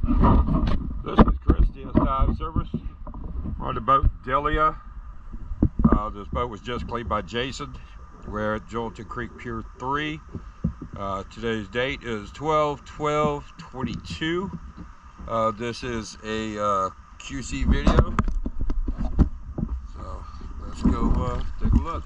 This is Chris, DS Service. We're on the boat Delia. This boat was just cleaned by Jason. We're at Jolton Creek Pier 3. Today's date is 12/12/22. This is a QC video. So let's go take a look.